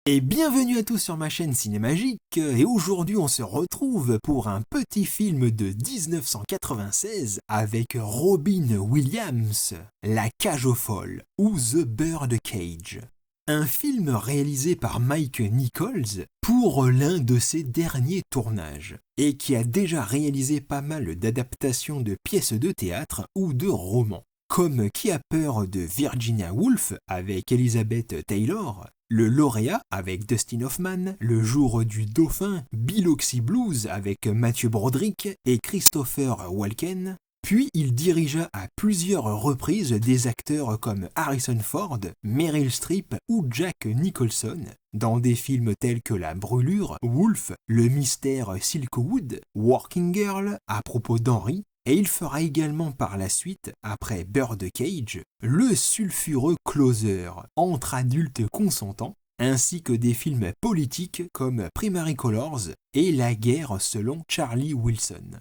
Et bienvenue à tous sur ma chaîne Cinémagique, et aujourd'hui on se retrouve pour un petit film de 1996 avec Robin Williams, La Cage aux Folles ou The Bird Cage. Un film réalisé par Mike Nichols pour l'un de ses derniers tournages, et qui a déjà réalisé pas mal d'adaptations de pièces de théâtre ou de romans, comme Qui a peur de Virginia Woolf avec Elizabeth Taylor, Le Lauréat avec Dustin Hoffman, Le Jour du Dauphin, Biloxi Blues avec Matthew Broderick et Christopher Walken. Puis il dirigea à plusieurs reprises des acteurs comme Harrison Ford, Meryl Streep ou Jack Nicholson dans des films tels que La Brûlure, Wolf, Le Mystère Silkwood, Working Girl, à propos d'Henry, et il fera également par la suite, après Bird Cage, le sulfureux Closer, entre adultes consentants, ainsi que des films politiques comme Primary Colors et La guerre selon Charlie Wilson.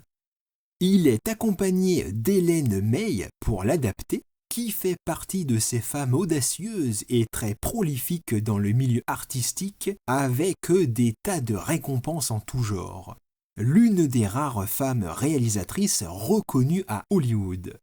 Il est accompagné d'Hélène May pour l'adapter, qui fait partie de ces femmes audacieuses et très prolifiques dans le milieu artistique, avec des tas de récompenses en tout genre. L'une des rares femmes réalisatrices reconnues à Hollywood.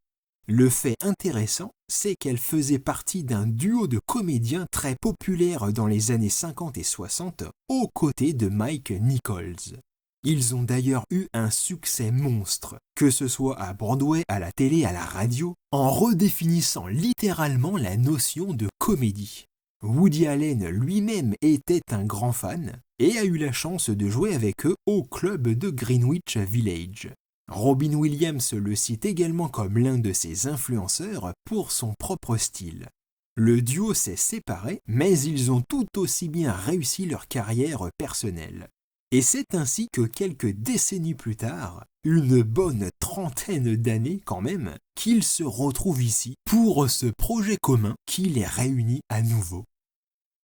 Le fait intéressant, c'est qu'elle faisait partie d'un duo de comédiens très populaires dans les années 50 et 60, aux côtés de Mike Nichols. Ils ont d'ailleurs eu un succès monstre, que ce soit à Broadway, à la télé, à la radio, en redéfinissant littéralement la notion de comédie. Woody Allen lui-même était un grand fan et a eu la chance de jouer avec eux au club de Greenwich Village. Robin Williams le cite également comme l'un de ses influenceurs pour son propre style. Le duo s'est séparé, mais ils ont tout aussi bien réussi leur carrière personnelle. Et c'est ainsi que quelques décennies plus tard, une bonne trentaine d'années quand même, qu'ils se retrouvent ici pour ce projet commun qui les réunit à nouveau.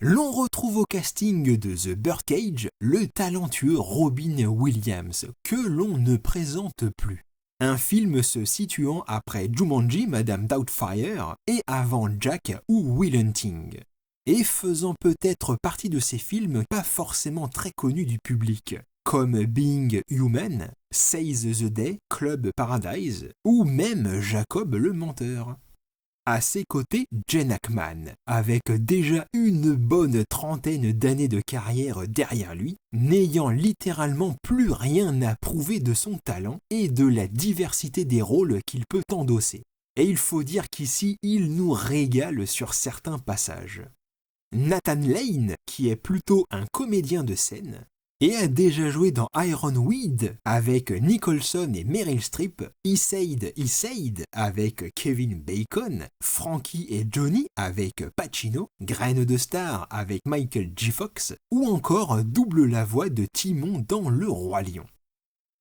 L'on retrouve au casting de The Birdcage le talentueux Robin Williams, que l'on ne présente plus. Un film se situant après Jumanji, Madame Doubtfire, et avant Jack ou Will Hunting, et faisant peut-être partie de ces films pas forcément très connus du public, comme Being Human, Seize the Day, Club Paradise, ou même Jacob le Menteur. À ses côtés, Gene Hackman, avec déjà une bonne trentaine d'années de carrière derrière lui, n'ayant littéralement plus rien à prouver de son talent et de la diversité des rôles qu'il peut endosser. Et il faut dire qu'ici, il nous régale sur certains passages. Nathan Lane, qui est plutôt un comédien de scène, et a déjà joué dans Ironweed avec Nicholson et Meryl Streep, He Said avec Kevin Bacon, Frankie et Johnny avec Pacino, Graine de Star avec Michael J. Fox, ou encore double la voix de Timon dans Le Roi Lion.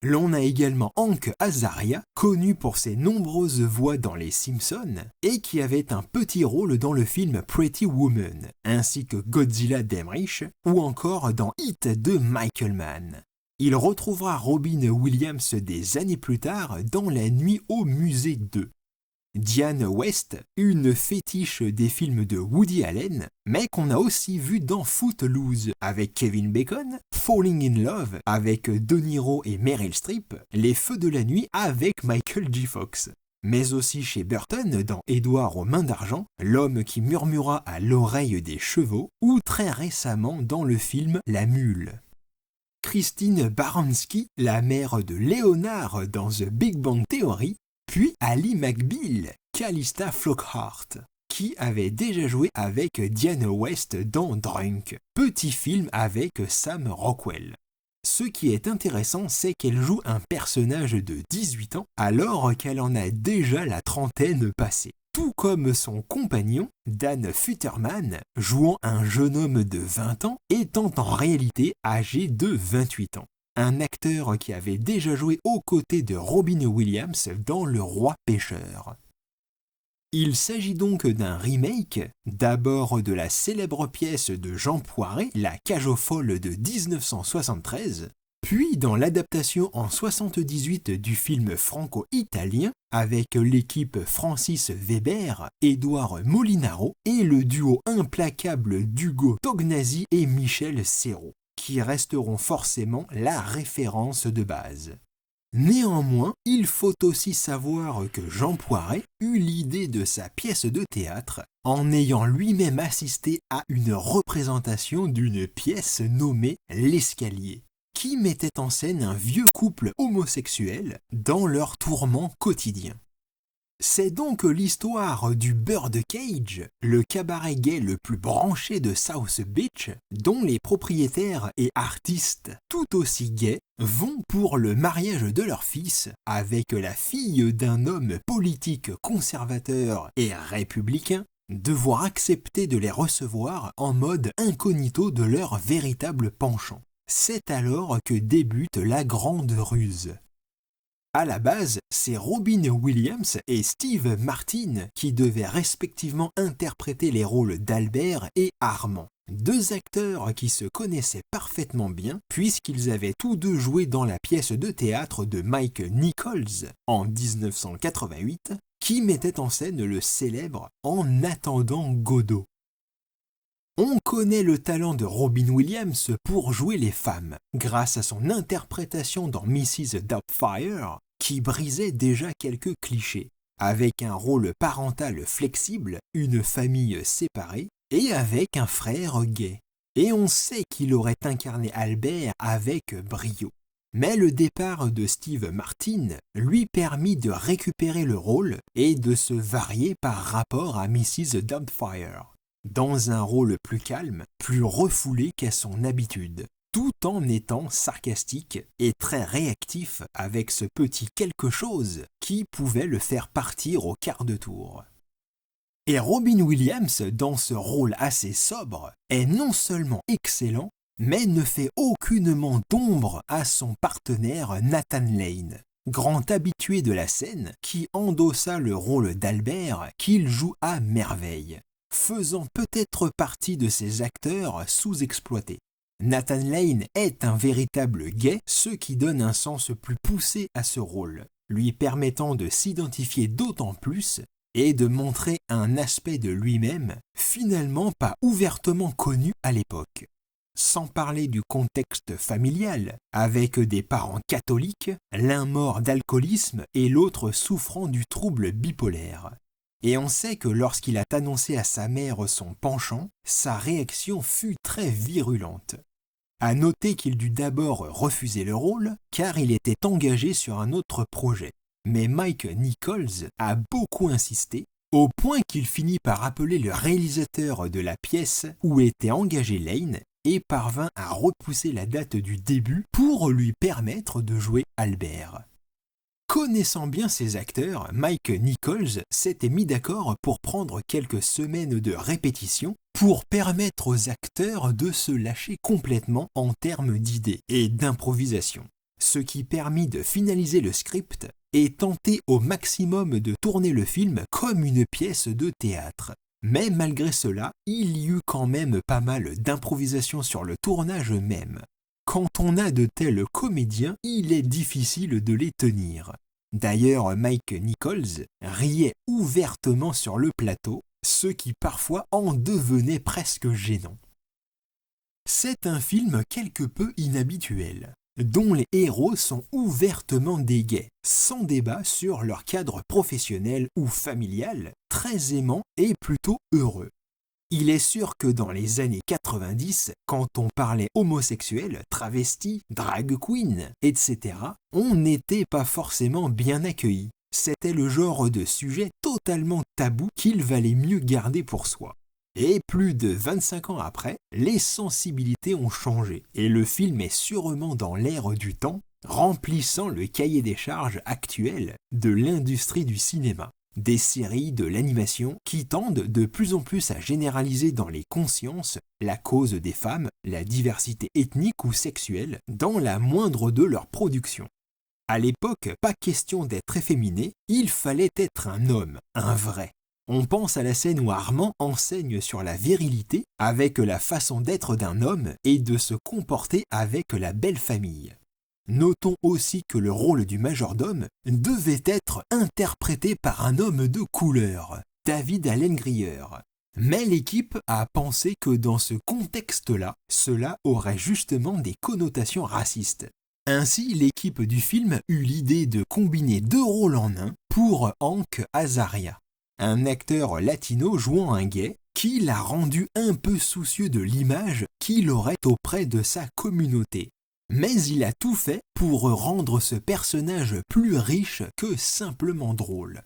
L'on a également Hank Azaria, connu pour ses nombreuses voix dans Les Simpsons, et qui avait un petit rôle dans le film Pretty Woman, ainsi que Godzilla d'Emmerich, ou encore dans Hit de Michael Mann. Il retrouvera Robin Williams des années plus tard dans La Nuit au Musée 2. Diane West, une fétiche des films de Woody Allen, mais qu'on a aussi vu dans Footloose avec Kevin Bacon, Falling in Love avec De Niro et Meryl Streep, Les Feux de la Nuit avec Michael J. Fox, mais aussi chez Burton dans Édouard aux mains d'argent, L'homme qui murmura à l'oreille des chevaux, ou très récemment dans le film La Mule. Christine Baranski, la mère de Léonard dans The Big Bang Theory, puis Ali McBeal, Calista Flockhart, qui avait déjà joué avec Diane West dans Drunk, petit film avec Sam Rockwell. Ce qui est intéressant, c'est qu'elle joue un personnage de 18 ans alors qu'elle en a déjà la trentaine passée. Tout comme son compagnon, Dan Futterman, jouant un jeune homme de 20 ans, étant en réalité âgé de 28 ans. Un acteur qui avait déjà joué aux côtés de Robin Williams dans Le Roi Pêcheur. Il s'agit donc d'un remake, d'abord de la célèbre pièce de Jean Poiret, La Cage aux Folles de 1973, Puis dans l'adaptation en 78 du film franco-italien, avec l'équipe Francis Weber, Édouard Molinaro et le duo implacable d'Ugo Tognazzi et Michel Serrault, qui resteront forcément la référence de base. Néanmoins, il faut aussi savoir que Jean Poiret eut l'idée de sa pièce de théâtre en ayant lui-même assisté à une représentation d'une pièce nommée L'Escalier, qui mettait en scène un vieux couple homosexuel dans leur tourment quotidien. C'est donc l'histoire du Birdcage, le cabaret gay le plus branché de South Beach, dont les propriétaires et artistes tout aussi gays vont pour le mariage de leur fils avec la fille d'un homme politique conservateur et républicain, devoir accepter de les recevoir en mode incognito de leur véritable penchant. C'est alors que débute la grande ruse. À la base, c'est Robin Williams et Steve Martin qui devaient respectivement interpréter les rôles d'Albert et Armand, deux acteurs qui se connaissaient parfaitement bien puisqu'ils avaient tous deux joué dans la pièce de théâtre de Mike Nichols en 1988 qui mettait en scène le célèbre En attendant Godot. On connaît le talent de Robin Williams pour jouer les femmes, grâce à son interprétation dans Mrs. Doubtfire, qui brisait déjà quelques clichés, avec un rôle parental flexible, une famille séparée, et avec un frère gay. Et on sait qu'il aurait incarné Albert avec brio. Mais le départ de Steve Martin lui permit de récupérer le rôle et de se varier par rapport à Mrs. Doubtfire, dans un rôle plus calme, plus refoulé qu'à son habitude, tout en étant sarcastique et très réactif avec ce petit quelque chose qui pouvait le faire partir au quart de tour. Et Robin Williams, dans ce rôle assez sobre, est non seulement excellent, mais ne fait aucunement d'ombre à son partenaire Nathan Lane, grand habitué de la scène qui endossa le rôle d'Albert qu'il joue à merveille, faisant peut-être partie de ces acteurs sous-exploités. Nathan Lane est un véritable gay, ce qui donne un sens plus poussé à ce rôle, lui permettant de s'identifier d'autant plus et de montrer un aspect de lui-même finalement pas ouvertement connu à l'époque. Sans parler du contexte familial, avec des parents catholiques, l'un mort d'alcoolisme et l'autre souffrant du trouble bipolaire. Et on sait que lorsqu'il a annoncé à sa mère son penchant, sa réaction fut très virulente. À noter qu'il dut d'abord refuser le rôle, car il était engagé sur un autre projet. Mais Mike Nichols a beaucoup insisté, au point qu'il finit par appeler le réalisateur de la pièce où était engagé Lane et parvint à repousser la date du début pour lui permettre de jouer Albert. Connaissant bien ses acteurs, Mike Nichols s'était mis d'accord pour prendre quelques semaines de répétition pour permettre aux acteurs de se lâcher complètement en termes d'idées et d'improvisation, ce qui permit de finaliser le script et tenter au maximum de tourner le film comme une pièce de théâtre. Mais malgré cela, il y eut quand même pas mal d'improvisation sur le tournage même. Quand on a de tels comédiens, il est difficile de les tenir. D'ailleurs, Mike Nichols riait ouvertement sur le plateau, ce qui parfois en devenait presque gênant. C'est un film quelque peu inhabituel, dont les héros sont ouvertement des gays, sans débat sur leur cadre professionnel ou familial, très aimant et plutôt heureux. Il est sûr que dans les années 90, quand on parlait homosexuel, travesti, drag queen, etc., on n'était pas forcément bien accueilli. C'était le genre de sujet totalement tabou qu'il valait mieux garder pour soi. Et plus de 25 ans après, les sensibilités ont changé et le film est sûrement dans l'air du temps, remplissant le cahier des charges actuel de l'industrie du cinéma. Des séries, de l'animation qui tendent de plus en plus à généraliser dans les consciences la cause des femmes, la diversité ethnique ou sexuelle dans la moindre de leurs productions. À l'époque, pas question d'être efféminé, il fallait être un homme, un vrai. On pense à la scène où Armand enseigne sur la virilité avec la façon d'être d'un homme et de se comporter avec la belle famille. Notons aussi que le rôle du majordome devait être interprété par un homme de couleur, David Allen Greer. Mais l'équipe a pensé que dans ce contexte-là, cela aurait justement des connotations racistes. Ainsi, l'équipe du film eut l'idée de combiner 2 rôles en un pour Hank Azaria, un acteur latino jouant un gay qui l'a rendu un peu soucieux de l'image qu'il aurait auprès de sa communauté. Mais il a tout fait pour rendre ce personnage plus riche que simplement drôle.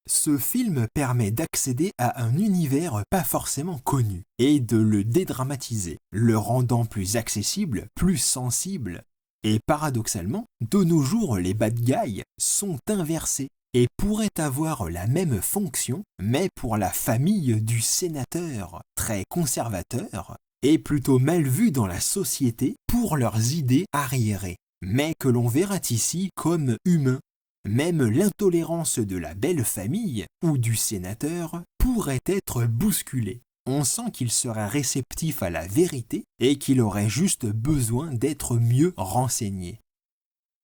Ce film permet d'accéder à un univers pas forcément connu et de le dédramatiser, le rendant plus accessible, plus sensible. Et paradoxalement, de nos jours, les bad guys sont inversés et pourraient avoir la même fonction, mais pour la famille du sénateur, très conservateur, et plutôt mal vu dans la société pour leurs idées arriérées, mais que l'on verra ici comme humains. Même l'intolérance de la belle famille ou du sénateur pourrait être bousculée. On sent qu'il serait réceptif à la vérité et qu'il aurait juste besoin d'être mieux renseigné.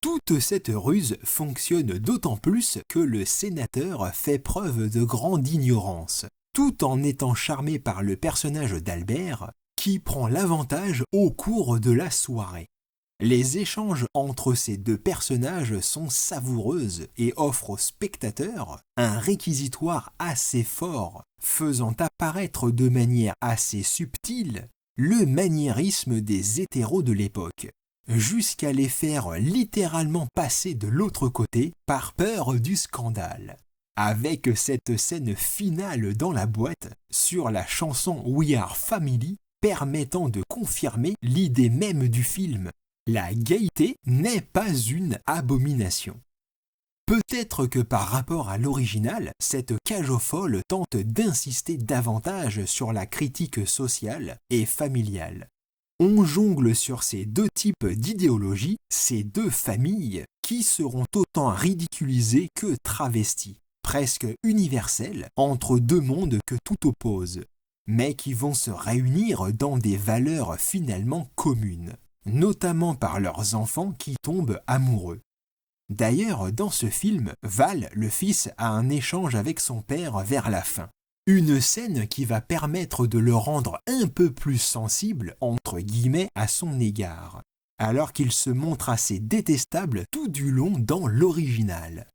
Toute cette ruse fonctionne d'autant plus que le sénateur fait preuve de grande ignorance, tout en étant charmé par le personnage d'Albert, qui prend l'avantage au cours de la soirée. Les échanges entre ces 2 personnages sont savoureuses et offrent au spectateur un réquisitoire assez fort, faisant apparaître de manière assez subtile le maniérisme des hétéros de l'époque, jusqu'à les faire littéralement passer de l'autre côté par peur du scandale. Avec cette scène finale dans la boîte sur la chanson We Are Family permettant de confirmer l'idée même du film. La gaieté n'est pas une abomination. Peut-être que par rapport à l'original, cette cage aux folles tente d'insister davantage sur la critique sociale et familiale. On jongle sur ces 2 types d'idéologies, ces 2 familles, qui seront autant ridiculisées que travesties, presque universelles, entre 2 mondes que tout oppose, mais qui vont se réunir dans des valeurs finalement communes, notamment par leurs enfants qui tombent amoureux. D'ailleurs, dans ce film, Val, le fils, a un échange avec son père vers la fin. Une scène qui va permettre de le rendre un peu plus sensible, entre guillemets, à son égard, alors qu'il se montre assez détestable tout du long dans l'original.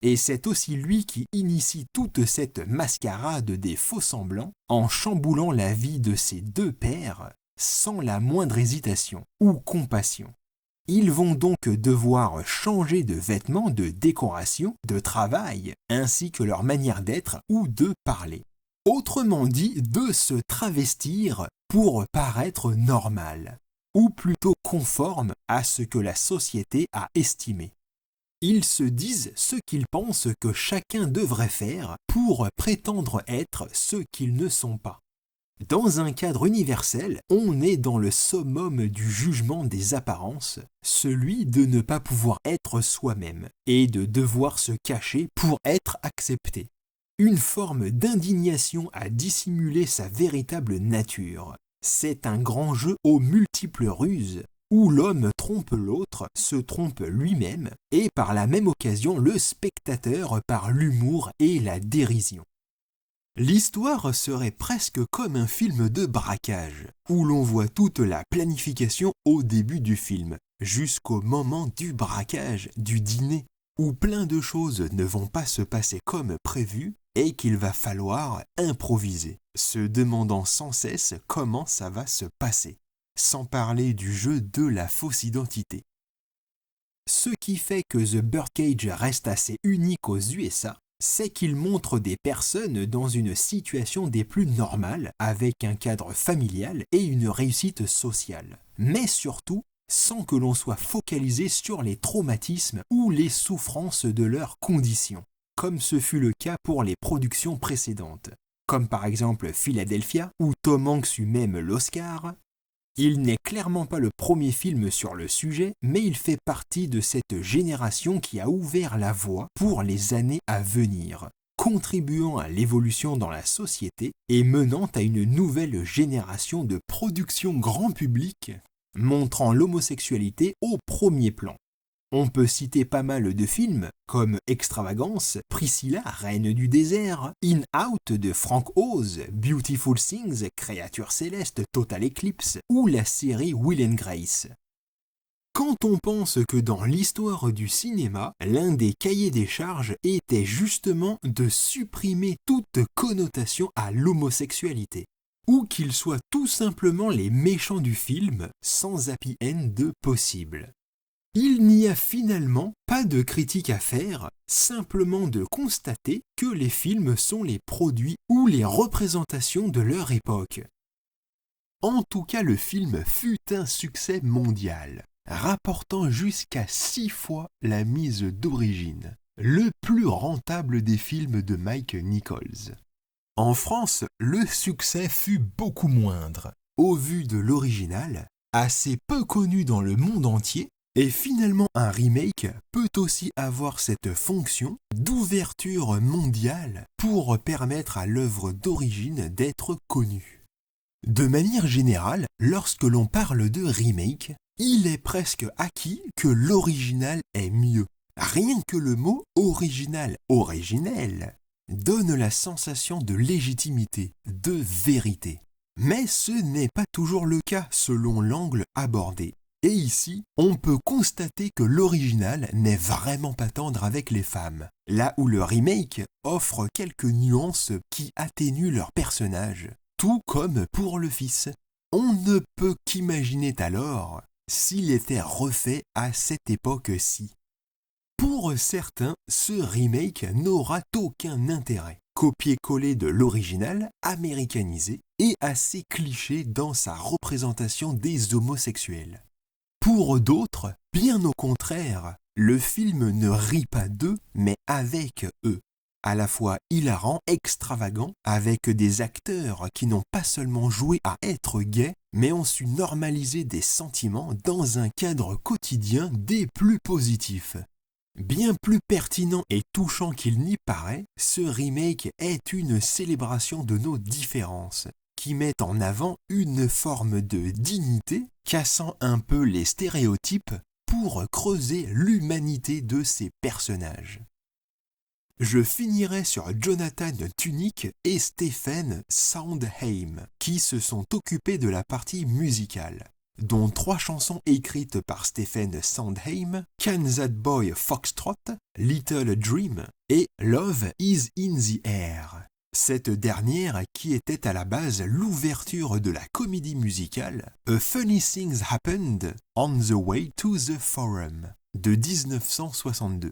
Et c'est aussi lui qui initie toute cette mascarade des faux-semblants en chamboulant la vie de ses 2 pères sans la moindre hésitation ou compassion. Ils vont donc devoir changer de vêtements, de décoration, de travail, ainsi que leur manière d'être ou de parler. Autrement dit, de se travestir pour paraître normal, ou plutôt conforme à ce que la société a estimé. Ils se disent ce qu'ils pensent que chacun devrait faire pour prétendre être ce qu'ils ne sont pas. Dans un cadre universel, on est dans le summum du jugement des apparences, celui de ne pas pouvoir être soi-même et de devoir se cacher pour être accepté. Une forme d'indignation à dissimuler sa véritable nature. C'est un grand jeu aux multiples ruses, où l'homme trompe l'autre, se trompe lui-même, et par la même occasion le spectateur par l'humour et la dérision. L'histoire serait presque comme un film de braquage, où l'on voit toute la planification au début du film, jusqu'au moment du braquage, du dîner, où plein de choses ne vont pas se passer comme prévu et qu'il va falloir improviser, se demandant sans cesse comment ça va se passer, sans parler du jeu de la fausse identité. Ce qui fait que The Birdcage reste assez unique aux USA, c'est qu'il montre des personnes dans une situation des plus normales, avec un cadre familial et une réussite sociale, mais surtout sans que l'on soit focalisé sur les traumatismes ou les souffrances de leurs conditions, comme ce fut le cas pour les productions précédentes, comme par exemple Philadelphia, où Tom Hanks eut même l'Oscar. Il n'est clairement pas le premier film sur le sujet, mais il fait partie de cette génération qui a ouvert la voie pour les années à venir, contribuant à l'évolution dans la société et menant à une nouvelle génération de production grand public montrant l'homosexualité au premier plan. On peut citer pas mal de films comme Extravagance, Priscilla, Reine du désert, In Out de Frank Oz, Beautiful Things, Créature céleste, Total Eclipse ou la série Will and Grace. Quand on pense que dans l'histoire du cinéma, l'un des cahiers des charges était justement de supprimer toute connotation à l'homosexualité, ou qu'ils soient tout simplement les méchants du film, sans happy end possible. Il n'y a finalement pas de critique à faire, simplement de constater que les films sont les produits ou les représentations de leur époque. En tout cas, le film fut un succès mondial, rapportant jusqu'à 6 fois la mise d'origine, le plus rentable des films de Mike Nichols. En France, le succès fut beaucoup moindre, au vu de l'original, assez peu connu dans le monde entier, et finalement un remake peut aussi avoir cette fonction d'ouverture mondiale pour permettre à l'œuvre d'origine d'être connue. De manière générale, lorsque l'on parle de remake, il est presque acquis que l'original est mieux. Rien que le mot original, originel, donne la sensation de légitimité, de vérité. Mais ce n'est pas toujours le cas selon l'angle abordé. Et ici, on peut constater que l'original n'est vraiment pas tendre avec les femmes, là où le remake offre quelques nuances qui atténuent leurs personnages, tout comme pour le fils. On ne peut qu'imaginer alors s'il était refait à cette époque-ci. Pour certains, ce remake n'aura aucun intérêt. Copier-coller de l'original, américanisé et assez cliché dans sa représentation des homosexuels. Pour d'autres, bien au contraire, le film ne rit pas d'eux, mais avec eux. À la fois hilarant, extravagant, avec des acteurs qui n'ont pas seulement joué à être gays, mais ont su normaliser des sentiments dans un cadre quotidien des plus positifs. Bien plus pertinent et touchant qu'il n'y paraît, ce remake est une célébration de nos différences, qui met en avant une forme de dignité, cassant un peu les stéréotypes pour creuser l'humanité de ces personnages. Je finirai sur Jonathan Tunick et Stephen Sondheim, qui se sont occupés de la partie musicale, dont 3 chansons écrites par Stephen Sondheim, Can That Boy Foxtrot, Little Dream et Love is in the Air. Cette dernière qui était à la base l'ouverture de la comédie musicale A Funny Things Happened on the Way to the Forum de 1962.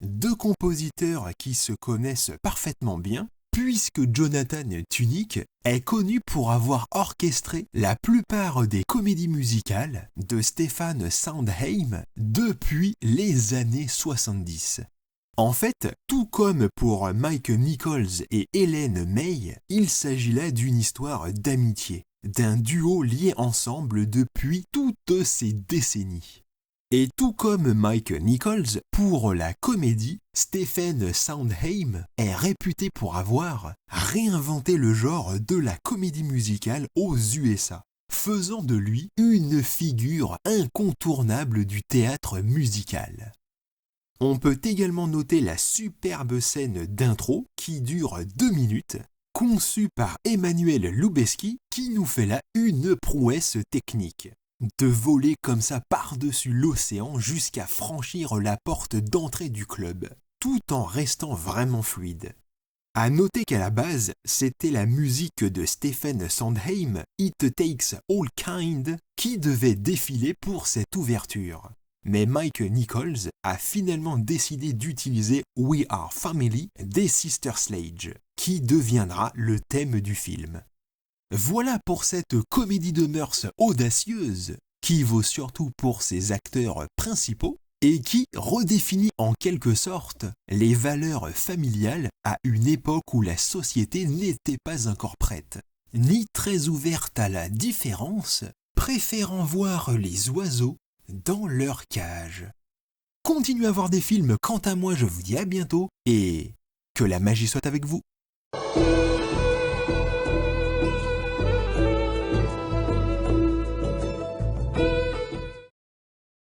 2 compositeurs qui se connaissent parfaitement bien, puisque Jonathan Tunick est connu pour avoir orchestré la plupart des comédies musicales de Stephen Sondheim depuis les années 70. En fait, tout comme pour Mike Nichols et Ellen May, il s'agit là d'une histoire d'amitié, d'un duo lié ensemble depuis toutes ces décennies. Et tout comme Mike Nichols, pour la comédie, Stephen Sondheim est réputé pour avoir réinventé le genre de la comédie musicale aux USA, faisant de lui une figure incontournable du théâtre musical. On peut également noter la superbe scène d'intro qui dure 2 minutes, conçue par Emmanuel Lubezki, qui nous fait là une prouesse technique. De voler comme ça par-dessus l'océan jusqu'à franchir la porte d'entrée du club, tout en restant vraiment fluide. À noter qu'à la base, c'était la musique de Stephen Sondheim, It Takes All Kind, qui devait défiler pour cette ouverture. Mais Mike Nichols a finalement décidé d'utiliser We Are Family des Sister Sledge, qui deviendra le thème du film. Voilà pour cette comédie de mœurs audacieuse, qui vaut surtout pour ses acteurs principaux, et qui redéfinit en quelque sorte les valeurs familiales à une époque où la société n'était pas encore prête, ni très ouverte à la différence, préférant voir les oiseaux dans leur cage. Continuez à voir des films, quant à moi je vous dis à bientôt, et que la magie soit avec vous.